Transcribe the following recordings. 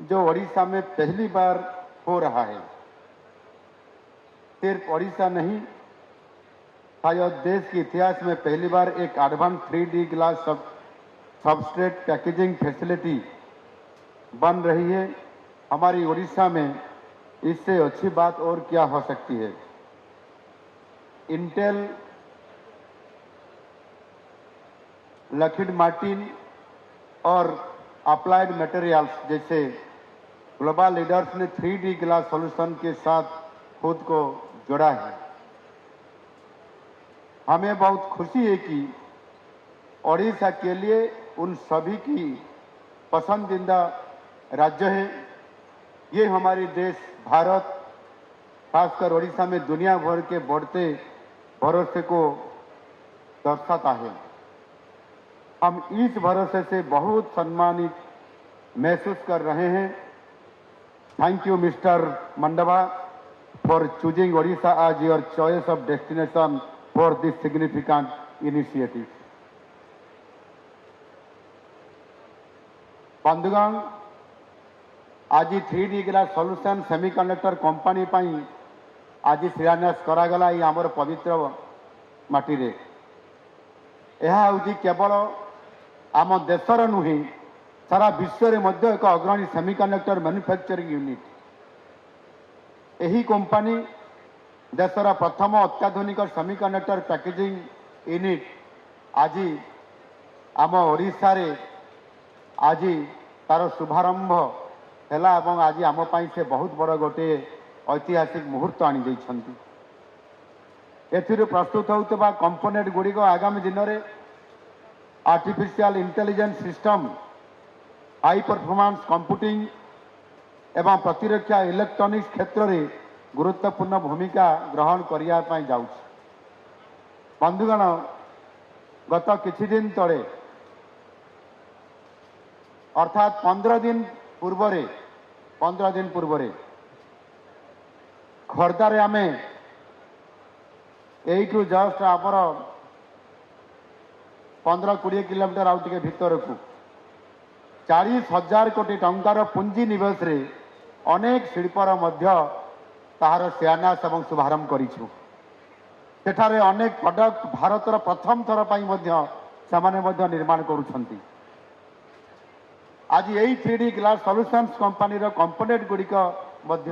जो ओडिशा में पहली बार हो रहा है। सिर्फ ओडिशा नहीं, शायद देश के इतिहास में पहली बार एक advance 3D glass substrate packaging facility बन रही है हमारी ओडिशा में। इससे अच्छी बात और क्या हो सकती है। इंटेल, लॉकहीड मार्टिन और अप्लाइड मटेरियल्स जैसे ग्लोबल लीडर्स ने 3D ग्लास सॉल्यूशन के साथ खुद को जोड़ा है। हमें बहुत खुशी है कि ओडिशा के लिए उन सभी की पसंदीदा राज्य है। ये हमारे देश भारत, खासकर ओडिशा में दुनिया भर के बढ़ते भरोसे को दर्शाता है। हम इस भरोसे से बहुत सम्मानित महसूस कर रहे हैं। Thank you mister Mandwa for choosing Odisha as your choice of destination for this significant initiative. बंधुगण, आज 3D glass solution semiconductor company पाई आज शिलान्यास करागला ये आमर पवित्र माटी रे। यह हूँ केवल आम देशर नुहे, सारा विश्व में मध्य एक अग्रणी सेमीकंडक्टर मैन्युफैक्चरिंग यूनिट। यही कंपनी देशर प्रथम अत्याधुनिक सेमीकंडक्टर पैकेजिंग यूनिट आज आम ओडिशा रे आज तार शुभारंभ हैला एवं आज आम पाई से बहुत बड़ गोटे ऐतिहासिक मुहूर्त आनी देइछंती। एथिरु प्रस्तुत होउतबा कंपोनेंट गुड़िक आगामी दिन में artificial intelligence system, high performance computing एवं प्रतिरक्षा इलेक्ट्रॉनिक्स क्षेत्र में गुरुत्वपूर्ण भूमिका ग्रहण करने जाउछि। बंधुगण, गत किछि दिन तले अर्थात 15 दिन पूर्व खोर्धारे आम यू जस्ट आमर 15-20 किलोमीटर आउ टे भीतर को 40,000 कोटी टंकार पुंजी निवेश रे अनेक शिल्पर मध्य ताहार शिलान्यास एवं शुभारंभ करिछु। सेठारे अनेक प्रोडक्ट भारतर प्रथम थर पाई मध्य समाने मध्य निर्माण करुछंती। आज यही 3D ग्लास सॉल्यूशंस कंपनी रो कंपोनेंट गुड़िक मध्य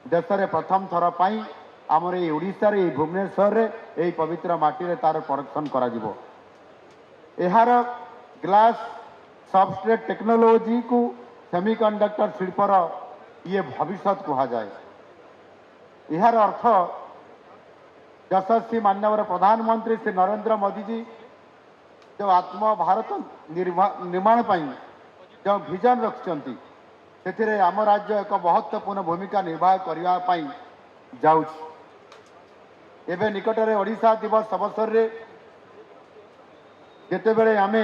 देश में प्रथम थर पाई आमर ये ओडिशा रे भुवनेश्वर रे यही पवित्र माटी रे तार प्रोडक्शन करा जिवो। एहार ग्लास सबस्ट्रेट टेक्नोलॉजी को सेमीकंडक्टर शिल्पर ये भविष्य कहा जाए। यार अर्थ यशस्वी माननीय प्रधानमंत्री श्री नरेंद्र मोदी जी जो आत्म भारत निर्माण पाई जो विजन रखिंट से आम राज्य एक महत्वपूर्ण भूमिका निर्वाह करने जाउछि। एवं निकटरे ओडिशा दिवस अवसर रे जेतेबेले आमे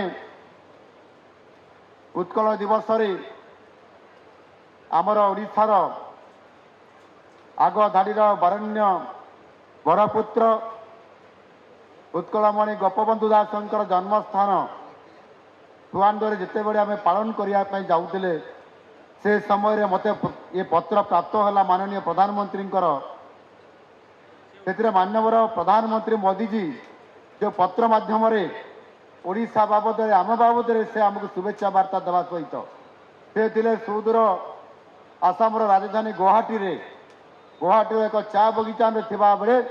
उत्कल दिवस रे आमर ओडिशार आग धाड़ीर बरण्य बरपुत्र उत्कलमणि गोपबंधु दासंकर जन्मस्थान सुआंडरे जितेबेले आमे पालन करने जाऊले से समय मते ये पत्र प्राप्त है माननीय प्रधानमंत्री से माननीय प्रधानमंत्री मोदी जी जो पत्र माध्यम ओडिशा बाबद आम बाबद से आमको शुभेच्छा वार्ता देवा सहित से सुदूर आसाम राजधानी गुवाहाटी एक चा बगीचा में थिबा बेले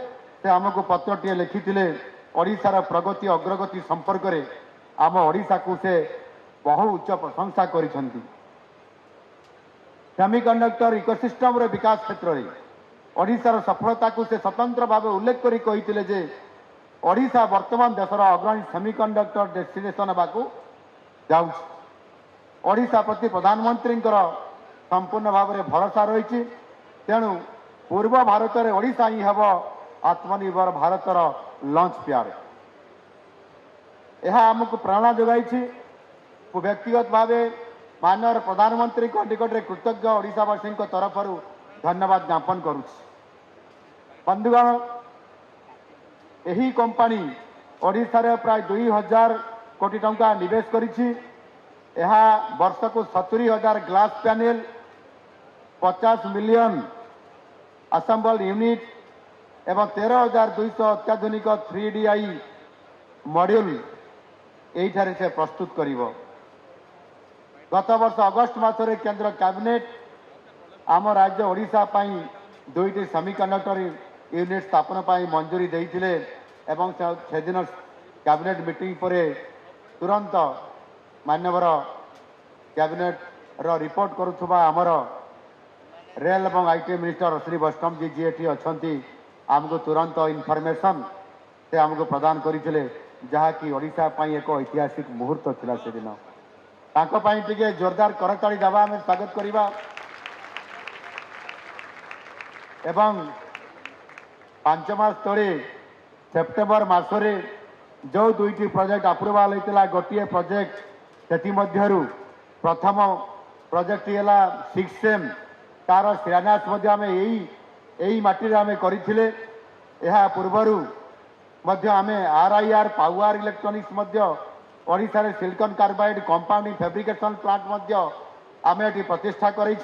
से आमको पत्रटीए लिखिथिले ओडिशार प्रगति अग्रगति संपर्क में आम ओडिशा को से बहु उच्च प्रशंसा करिसेंती। सेमीकंडक्टर इकोसिस्टम रे विकास क्षेत्र में ओडिशार सफलता को से स्वतंत्र भाव उल्लेख करी कहिथिले जे ओडिशा वर्तमान देशर अग्रणी सेमीकंडक्टर डेस्टिनेशन होगाकू जाउछि। ओडिशा प्रति प्रधानमंत्री संपूर्ण भाव में भरोसा रही। तेणु पूर्व भारत में ओडिशा ही हम आत्मनिर्भर भारतर लॉन्च प्यार। यह आमको प्रेरणा जोगाई। व्यक्तिगत भाव माननीय प्रधानमंत्री निकट में कृतज्ञ ओडिशावासी तरफ धन्यवाद ज्ञापन करुछि। बंधुगण, यही कंपनी ओडिशा रे प्राय 2000 कोटी टंका निवेश करिछि। यह वर्ष को 70,000 glass panel 50 million assemble unit एवं 13,200 अत्याधुनिक 3DI मॉड्यूल यही से प्रस्तुत करिवो। गत वर्ष अगस्ट मासरे केंद्र कैबिनेट आम राज्य ओडिशा पई दुईटी सेमीकंडक्टर यूनिट स्थापन पई मंजूरी देइथिले एवं से दिन कैबिनेट मीटिंग पर तुरंत मान्यवर कैबिनेट रो रिपोर्ट करुवा आमर रेल और आईटी मिनिस्टर श्री वैष्णव जी जी एटी अच्छी आमको तुरंत इनफर्मेशन से आमको प्रदान करते जहाँकि ओडिशा पई एक ऐतिहासिक मुहूर्त थिला से दिन तांको पई टिके जोरदार करताली दबा आम स्वागत करवा। एवं 5 मास तले सेप्टेम्बर मासरे जो दुईटी प्रोजेक्ट अप्रूवाल होता गोटे प्रोजेक्ट से प्रथम प्रोजेक्ट है 6 सेम तार शिलान्यास आम यही माटी आम करथिले। यह पूर्वरु आम RIR पावर इलेक्ट्रोनिक्स ओडिशा रे silicon carbide compounding fabrication plant आम ये प्रतिष्ठा कर।